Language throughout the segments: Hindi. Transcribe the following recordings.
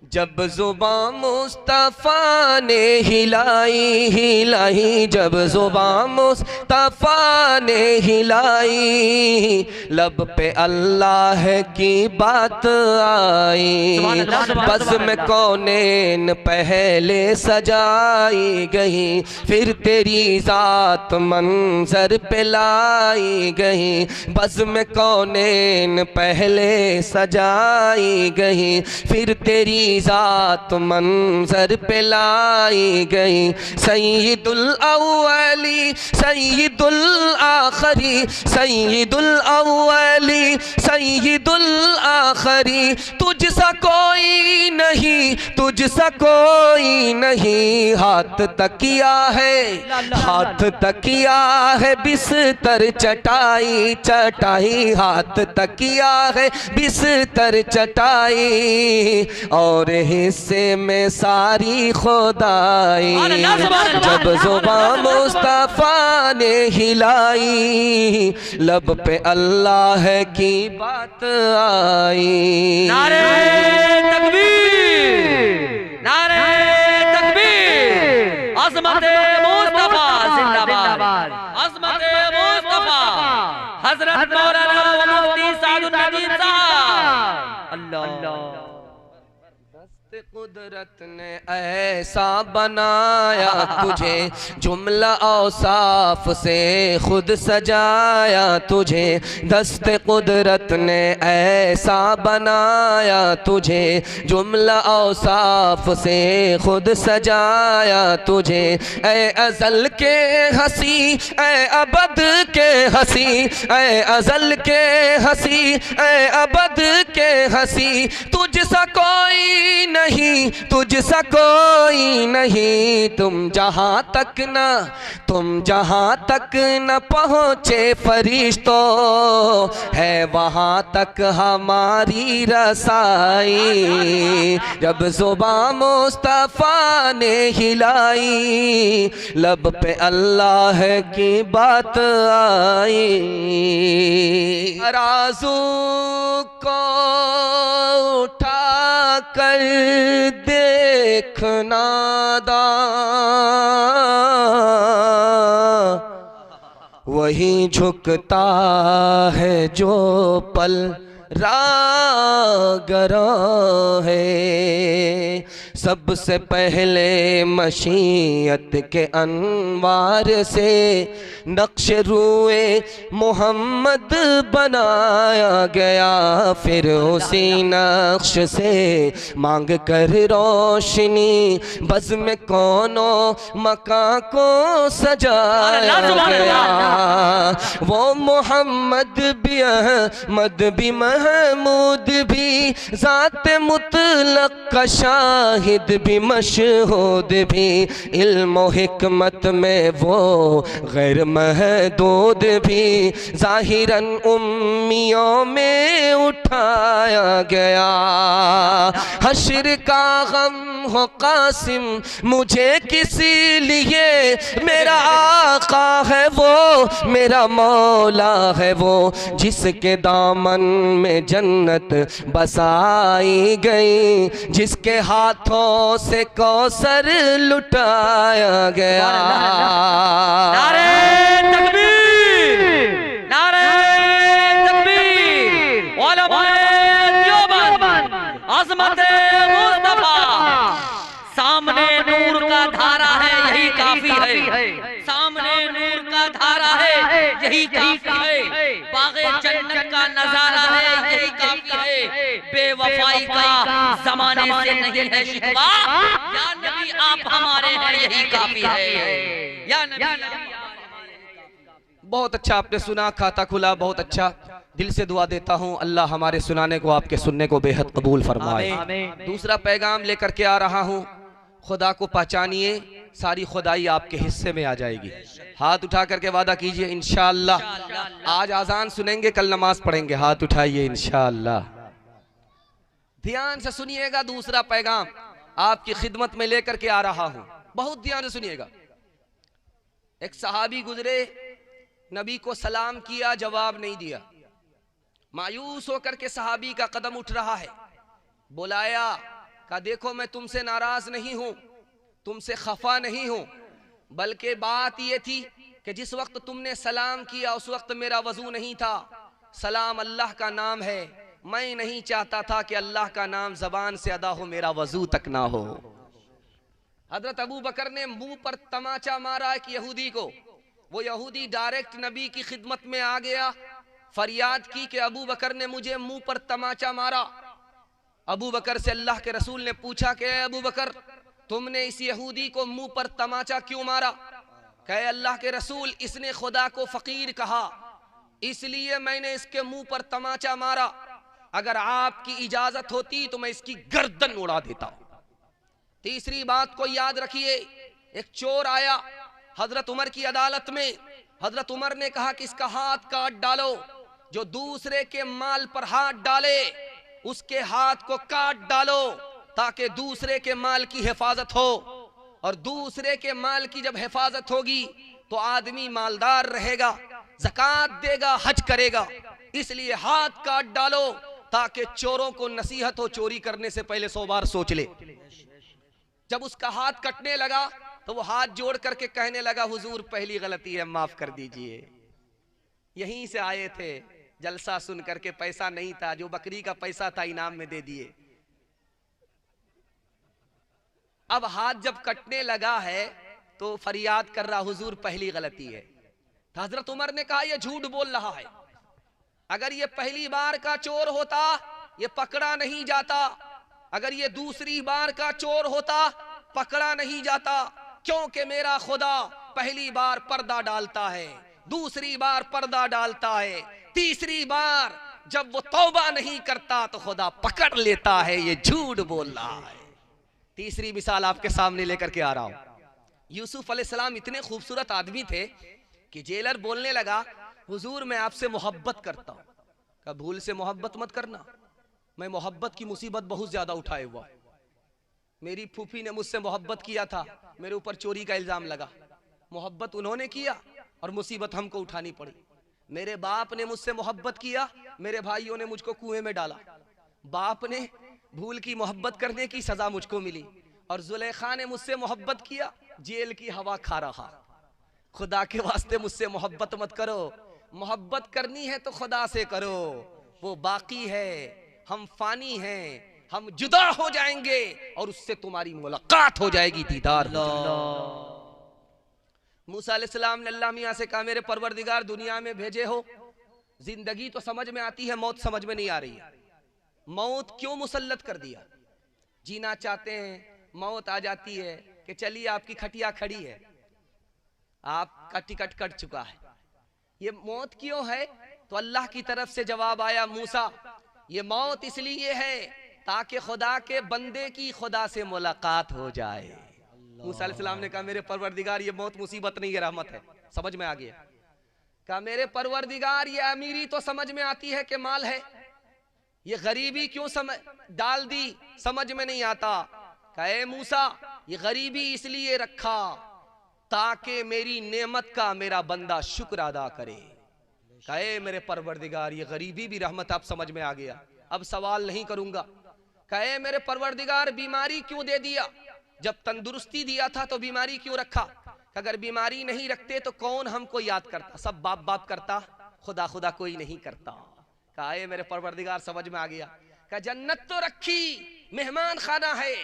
जब जुबान मुस्तफ़ा ने हिलाई हिलाई, जब जुबान मुस्तफ़ा ने हिलाई, लब पे अल्लाह की बात आई। बस में कौनेन पहले सजाई गई, फिर तेरी ज़ात मंजर पे लाई गई। बस में कौनेन पहले सजाई गई, फिर तेरी ज़ात मंजर पे लाई गई। सय्यदुल अव्वली सय्यदुल आखिरी, सय्यदुल अव्वली सय्यदुल आखिरी, तुझसा कोई नहीं, तुझसा कोई नहीं। हाथ तकिया है, हाथ तकिया है, बिस्तर चटाई चटाई, हाथ तकिया है, बिस्तर चटाई, और हिस्से में सारी खुदाई। जब जुबान मुस्तफ़ा ने हिलाई, लब पे अल्लाह की बात आई। नारे तकबीर, नारे तकबीर, अज़मत मुस्तफ़ा जिंदाबाद, अज़मत मुस्तफ़ा, हज़रत मौलाना मुफ्ती सादुल नदीम साहब। अल्लाह कुदरत ने ऐसा बनाया तुझे, जुमला औसाफ से खुद सजाया तुझे। दस्त कुदरत ने ऐसा बनाया तुझे, जुमला औसाफ से खुद सजाया तुझे। ऐ अज़ल के हंसी, ऐ अबद के हंसी, ऐ अज़ल के हंसी, ऐ अबद के हंसी, तुझसा कोई नहीं, तुझसा कोई नहीं। तुम जहाँ तक न, तुम जहाँ तक न पहुँचे फरिश्तों, है वहाँ तक हमारी रसाई। जब जुबान मुस्तफ़ा ने हिलाई, लब पे अल्लाह की बात आई। तराजू को उठा कर देखना वही झुकता है जो पल रागरा है। सबसे पहले मशीयत के अनवार से नक्श रूए मोहम्मद बनाया गया, फिर उसी नक्श से मांग कर रोशनी बज़ में कौनो मकां को सजाया गया। वो मोहम्मद भी अहमद भी महमूद भी, ज़ात मुतलक का शाहिद भी मशहूद भी, इल्म हिकमत में वो गैर महदूद भी, ज़ाहिरन उम्मियों में उठाया गया। हश्र का गम हो कासिम मुझे किसी लिए, मेरा आका है वो, मेरा मौला है वो, जिसके दामन में जन्नत बसाई गई, जिसके हाथों से कौसर लुटाया गया। नारे तकबीर, नारे तकबीर, उलमाए देवबंद, अज़मत मुस्तफ़ा। सामने नूर का धारा है, यही काफी है। सामने नूर का धारा है, यही काफी है। बाग़े जन्नत का नजारा है, यही काफी है। बेवफाई का जमाने से नहीं है शिकवा, या नबी आप हमारे हैं, यही काफी है। या नबी बहुत अच्छा आपने सुना, खाता खुला, बहुत अच्छा। दिल से दुआ देता हूँ अल्लाह हमारे सुनाने को, आपके सुनने को बेहद कबूल फरमाए। दूसरा पैगाम लेकर के आ रहा हूँ, खुदा को पहचानिए, सारी खुदाई आपके हिस्से में आ जाएगी। हाथ उठा करके वादा कीजिए इंशाअल्लाह। आज आजान सुनेंगे, कल नमाज पढ़ेंगे। हाथ उठाइए इंशाअल्लाह। ध्यान से सुनिएगा, दूसरा पैगाम आपकी खिदमत में लेकर के आ रहा हूँ, बहुत ध्यान से सुनिएगा। एक सहाबी गुजरे, नबी को सलाम किया, जवाब नहीं दिया। मायूस होकर के सहाबी का कदम उठ रहा है, बुलाया, कहा देखो मैं तुमसे नाराज नहीं हूं, तुमसे खफा नहीं हूं, बल्कि बात यह थी कि जिस वक्त तुमने सलाम किया उस वक्त मेरा वजू नहीं था। सलाम अल्लाह का नाम है, मैं नहीं चाहता था कि अल्लाह का नाम जबान से अदा हो, मेरा वजू तक ना हो। हजरत अबू बकर ने मुंह पर तमाचा मारा एक यहूदी को। वो यहूदी डायरेक्ट नबी की खिदमत में आ गया, फरियाद की कि अबू बकर ने मुझे मुंह पर तमाचा मारा। अबू बकर से अल्लाह के रसूल ने पूछा कि अबू बकर तुमने इस यहूदी को मुंह पर तमाचा क्यों मारा? कहे अल्लाह के रसूल इसने खुदा को फकीर कहा, इसलिए मैंने इसके मुंह पर तमाचा मारा। अगर आपकी इजाजत होती तो मैं इसकी गर्दन उड़ा देता। तीसरी बात को याद रखिए, एक चोर आया हजरत उमर की अदालत में। हजरत उमर ने कहा कि इसका हाथ काट डालो। जो दूसरे के माल पर हाथ डाले उसके हाथ को काट डालो ताकि दूसरे के माल की हिफाजत हो, और दूसरे के माल की जब हिफाजत होगी तो आदमी मालदार रहेगा, ज़कात देगा, हज करेगा। इसलिए हाथ काट डालो ताकि चोरों को नसीहत हो, चोरी करने से पहले 100 बार सोच ले। जब उसका हाथ कटने लगा तो वो हाथ जोड़ करके कहने लगा हुजूर पहली गलती है, माफ कर दीजिए। यहीं से आए थे, जलसा सुन करके पैसा नहीं था, जो बकरी का पैसा था इनाम में दे दिए। अब हाथ जब कटने लगा है तो फरियाद कर रहा हुजूर पहली गलती है। तो हजरत उमर ने कहा यह झूठ बोल रहा है, अगर ये पहली बार का चोर होता ये पकड़ा नहीं जाता, अगर ये दूसरी बार का चोर होता पकड़ा नहीं जाता, क्योंकि मेरा खुदा पहली बार पर्दा डालता है, दूसरी बार पर्दा डालता है, तीसरी बार जब वो तौबा नहीं करता तो खुदा पकड़ लेता है। ये झूठ बोल रहा है। तीसरी मिसाल आपके सामने लेकर के आ रहा हूं। यूसुफ अलैहिस्सलाम इतने खूबसूरत आदमी थे कि जेलर बोलने लगा हुजूर मैं आपसे मोहब्बत करता हूं। कहा भूल से मोहब्बत मत करना, मैं मोहब्बत की मुसीबत बहुत ज्यादा उठाए हुआ। मेरी फूफी ने मुझसे मोहब्बत किया था, मेरे ऊपर चोरी का इल्जाम लगा, मोहब्बत उन्होंने किया और मुसीबत हमको उठानी पड़ी। मेरे बाप ने मुझसे मोहब्बत किया, मेरे भाइयों ने मुझको कुएं में डाला। बाप ने भूल की मोहब्बत करने की सजा मुझको मिली, और जुलेखा ने मुझसे मोहब्बत किया, जेल की हवा खा रहा। खुदा के वास्ते मुझसे मोहब्बत मत करो, मोहब्बत करनी है तो खुदा से करो, वो बाकी है, हम फानी हैं, हम जुदा हो जाएंगे और उससे तुम्हारी मुलाकात हो जाएगी, दीदार। मूसा अलैहिस्सलाम ने अल्लाह मियां से कहा मेरे परवरदिगार दुनिया में भेजे हो, जिंदगी तो समझ में आती है, मौत समझ में नहीं आ रही है, मौत क्यों मुसल्लत कर दिया? जीना चाहते हैं, मौत आ जाती है कि चलिए आपकी खटिया खड़ी है, आपका टिकट कट चुका है, ये मौत क्यों है? तो अल्लाह की तरफ से जवाब आया मूसा ये मौत इसलिए है ताकि खुदा के बंदे की खुदा से मुलाकात हो जाए। मूसा अलैहिस्सलाम ने कहा मेरे परवरदिगार ये मौत मुसीबत नहीं है, रहमत है। समझ में आ गया? कहा मेरे परवरदिगार ये अमीरी तो समझ में आती है कि माल है, ये गरीबी क्यों डाल दी, समझ में नहीं आता। कहे मूसा ये गरीबी इसलिए रखा ताकि मेरी नेमत का मेरा बंदा शुक्र अदा करे। कहे मेरे परवरदिगार ये गरीबी भी रहमत, आप समझ में आ गया, अब सवाल नहीं करूंगा। कहे मेरे परवरदिगार बीमारी क्यों दे दिया, जब तंदुरुस्ती दिया था तो बीमारी क्यों रखा? अगर बीमारी नहीं रखते तो कौन हमको याद करता, सब बाप बाप करता, खुदा खुदा कोई नहीं करता। कहे मेरे परवरदिगार समझ में आ गया। कहा जन्नत तो रखी, मेहमान खाना है,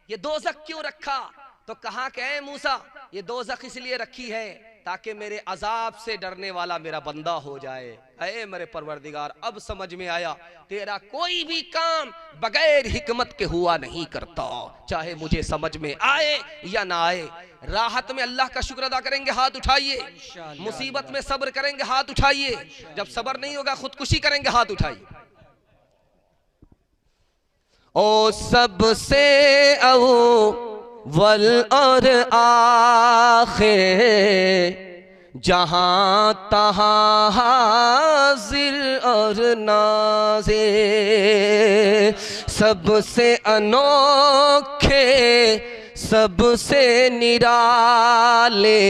ये दोज़ख क्यों रखा? तो कहा कि ऐ मूसा ये दोज़ख इसलिए रखी है ताकि मेरे अजाब से डरने वाला मेरा बंदा हो जाए। ऐ मेरे परवरदिगार अब समझ में आया, तेरा कोई भी काम बगैर हिकमत के हुआ नहीं करता, चाहे मुझे समझ में आए या ना आए। राहत में अल्लाह का शुक्र अदा करेंगे, हाथ उठाइए। मुसीबत में सब्र करेंगे, हाथ उठाइए। जब सब्र नहीं होगा खुदकुशी करेंगे, हाथ उठाइए। ओ सबसे अव्वल और आखिर जहां तहां हाजिर और नाज़िर, सबसे अनोखे सबसे निराले,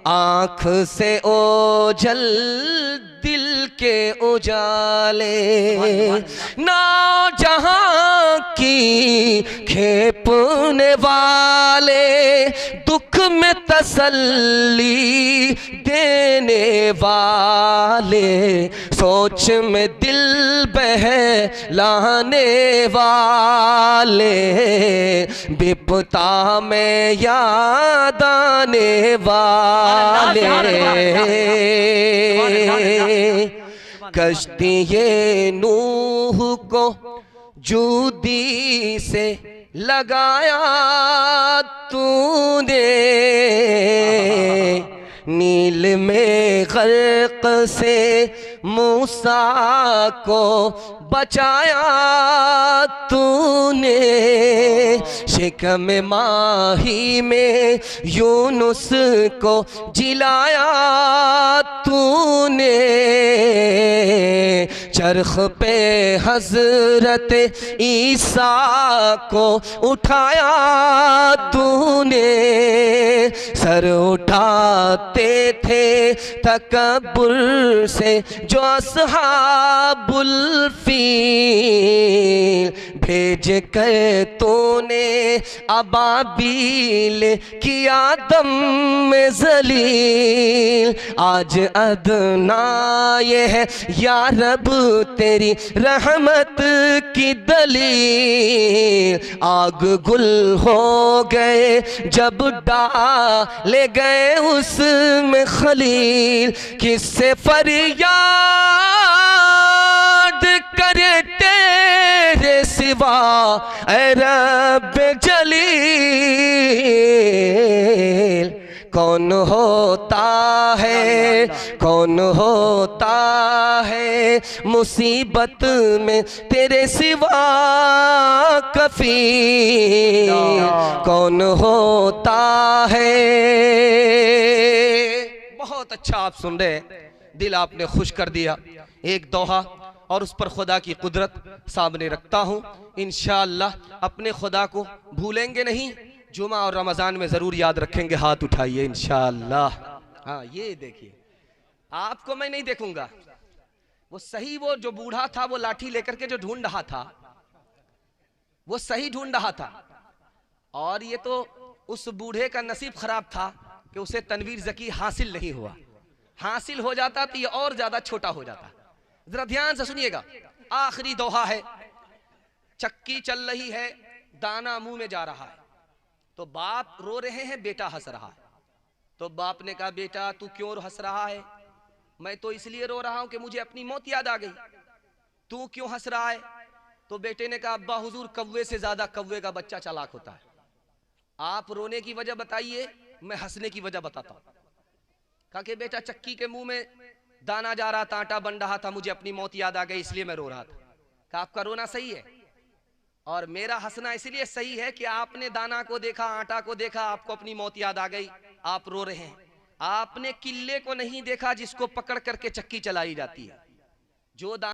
आँख से ओझल दिल के उजाले, ना जहां की खेपने वाले, दुख में तसल्ली देने वाले, सोच में दिल बहलाने वाले, विपता में याद आने वाले, कश्ती ये नूह को जूदी से लगाया तूने, नील में गर्क से मूसा को बचाया तूने, शिकम माही में यूनुस को जिलाया तूने, चरख पे हजरत ईसा को उठाया तूने, सर उठाते थे तकब्बुर से जो अस्हाबुल फील, भेज कर तूने अबाबील किया दम में जलील, आज अदना ये है या रब तेरी रहमत की दलील, आग गुल हो गए जब डाले गए उसमें खलील, किससे फरियाद करे तेरे सिवा ऐ रब जलील, कौन होता है, कौन होता है मुसीबत में तेरे सिवा कफील, कौन होता है। बहुत अच्छा आप सुन रहे, दिल आपने खुश कर दिया। एक दोहा और उस पर खुदा की कुदरत सामने रखता हूँ। इंशाअल्लाह अपने खुदा को भूलेंगे नहीं, जुमा और रमज़ान में ज़रूर याद रखेंगे। हाथ उठाइए इंशाअल्लाह। हाँ ये देखिए, आपको मैं नहीं देखूंगा, वो सही वो जो बूढ़ा था वो लाठी लेकर के जो ढूंढ रहा था वो सही ढूंढ रहा था, और ये तो उस बूढ़े का नसीब खराब था कि उसे तनवीर ज़की हासिल नहीं हुआ। हासिल हो जाता तो ये और ज्यादा छोटा हो जाता। जरा ध्यान से सुनिएगा, आखिरी दोहा है। चक्की चल रही है, दाना मुंह में जा रहा है, तो बाप रो रहे हैं, बेटा हंस रहा है। तो बाप ने कहा, बेटा तू क्यों हंस रहा है? मैं तो इसलिए रो रहा हूं कि मुझे अपनी मौत याद आ गई। तू क्यों हंस रहा है? तो बेटे ने कहा, अब्बा हुजूर कौवे से ज्यादा कौवे का बच्चा चालाक होता है। आप रोने की वजह बताइए, मैं हंसने की वजह बताता हूं। कहा कि बेटा चक्की के मुंह में दाना जा रहा था, आटा बन रहा था, मुझे अपनी मौत याद आ गई इसलिए मैं रो रहा था। कहा आपका रोना सही है और मेरा हंसना इसलिए सही है कि आपने दाना को देखा, आटा को देखा, आपको अपनी मौत याद आ गई, आप रो रहे हैं। आपने किले को नहीं देखा जिसको पकड़ करके चक्की चलाई जाती है। जो